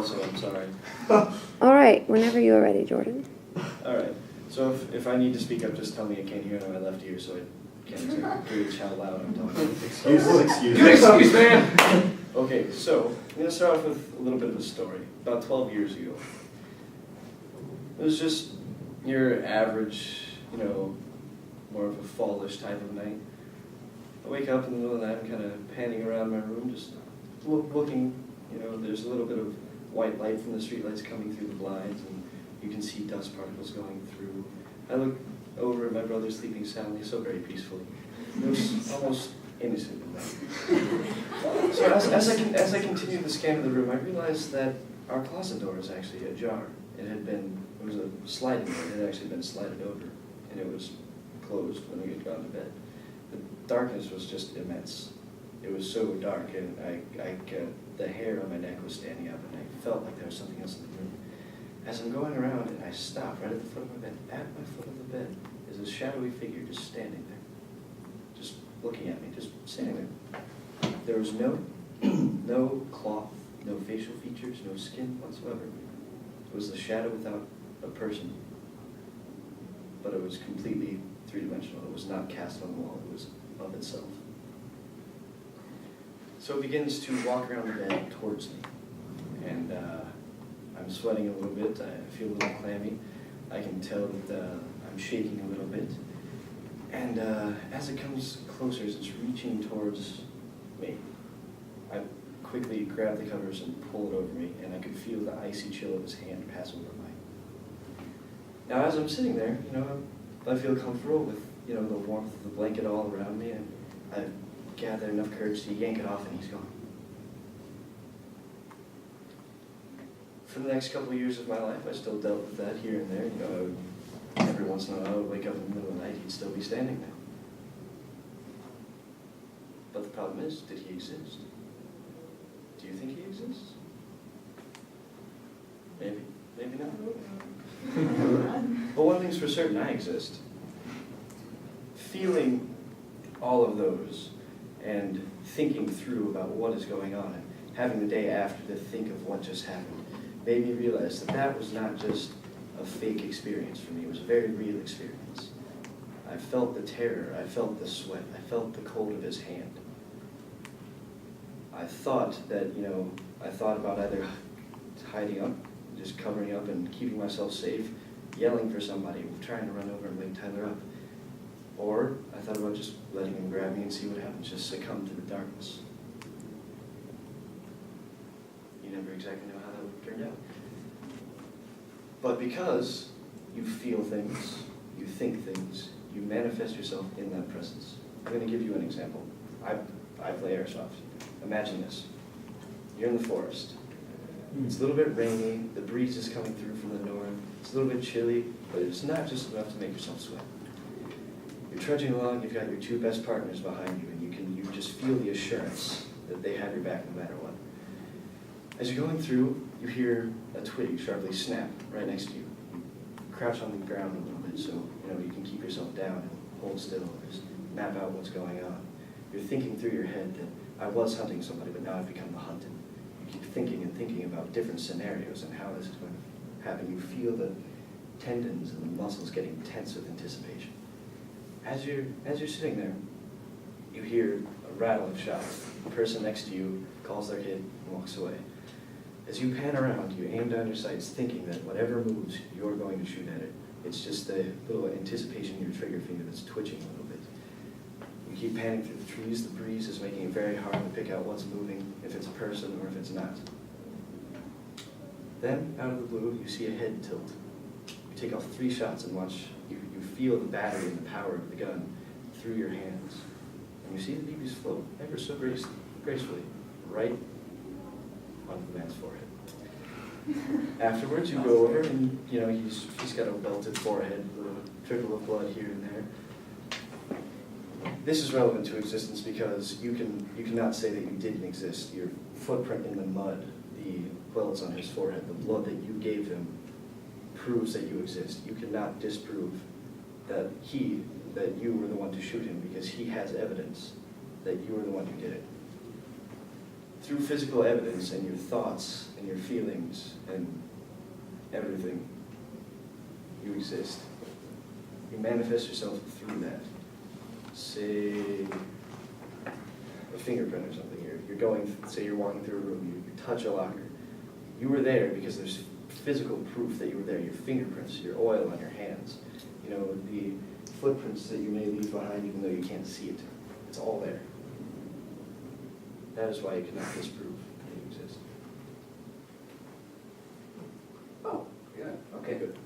also, I'm sorry. All right, whenever you are ready, Jordan. All right. So if I need to speak up, just tell me I can't hear it on my left ear, so I can't exactly gauge how loud I'm talking. Excuses. Good excuse, man! Okay, so I'm going to start off with a little bit of a story. About 12 years ago. It was just your average, more of a fallish type of night. I wake up in the middle of the night, I'm kind of panning around my room, just looking, there's a little bit of white light from the streetlights coming through the blinds, and you can see dust particles going through. I look over at my brother sleeping soundly, so very peacefully. It was almost innocent in that. So as I continued the scan of the room, I realized that our closet door is actually ajar. It was a sliding door, it had actually been slided over, and it was closed when we had gone to bed. The darkness was just immense. It was so dark, and the hair on my neck was standing up, and I felt like there was something else in the room. As I'm going around, and I stop right at the foot of my bed. At my foot of the bed is a shadowy figure just standing there, just looking at me, just standing there. There was no cloth, no facial features, no skin whatsoever. It was a shadow without a person, but it was completely three-dimensional. It was not cast on the wall. It was of itself. So it begins to walk around the bed towards me, and I'm sweating a little bit. I feel a little clammy. I can tell that I'm shaking a little bit. And as it comes closer, as it's reaching towards me, I quickly grab the covers and pull it over me, and I could feel the icy chill of his hand pass over mine. Now, as I'm sitting there, I feel comfortable with, the warmth of the blanket all around me, and I gather enough courage to yank it off, and he's gone. For the next couple of years of my life, I still dealt with that here and there. Every once in a while, I would wake up in the middle of the night, he'd still be standing there. But the problem is, did he exist? Do you think he exists? Maybe, maybe not. But one thing's for certain, I exist. Feeling all of those and thinking through about what is going on and having the day after to think of what just happened made me realize that was not just a fake experience for me. It was a very real experience. I felt the terror. I felt the sweat. I felt the cold of his hand. I thought that, I thought about either hiding up, just covering up and keeping myself safe, yelling for somebody, trying to run over and wake Tyler up. Or I thought about just letting him grab me and see what happens, just succumb to the darkness. You never exactly know how that would turn out. But because you feel things, you think things, you manifest yourself in that presence. I'm going to give you an example. I play airsoft. Imagine this. You're in the forest. It's a little bit rainy, the breeze is coming through from the north, it's a little bit chilly, but it's not just enough to make yourself sweat. You're trudging along, you've got your two best partners behind you, and you just feel the assurance that they have your back no matter what. As you're going through, you hear a twig sharply snap right next to you. You crouch on the ground a little bit so you can keep yourself down and hold still and just map out what's going on. You're thinking through your head that I was hunting somebody, but now I've become the hunted. You keep thinking and thinking about different scenarios and how this is going to happen. You feel the tendons and the muscles getting tense with anticipation. As you're sitting there, you hear a rattle of shots. The person next to you calls their kid and walks away. As you pan around, you aim down your sights, thinking that whatever moves, you're going to shoot at it. It's just the little anticipation in your trigger finger that's twitching a little bit. You keep panning through the trees. The breeze is making it very hard to pick out what's moving, if it's a person or if it's not. Then, out of the blue, you see a head tilt. You take off 3 shots and watch. You feel the battery and the power of the gun through your hands. And you see the BBs float ever so gracefully right onto the man's forehead. Afterwards, you go over and, he's got a belted forehead, a little trickle of blood here and there. This is relevant to existence because you cannot say that you didn't exist. Your footprint in the mud, the welts on his forehead, the blood that you gave him proves that you exist. You cannot disprove that you were the one to shoot him because he has evidence that you were the one who did it. through physical evidence and your thoughts and your feelings and everything, you exist. You manifest yourself through that. Say a fingerprint or something. You're going, say you're walking through a room, you touch a locker. You were there because there's physical proof that you were there. Your fingerprints, your oil on your hands, you know, the footprints that you may leave behind even though you can't see it. It's all there. That is why you cannot disprove that you exist. Oh, yeah, okay, good.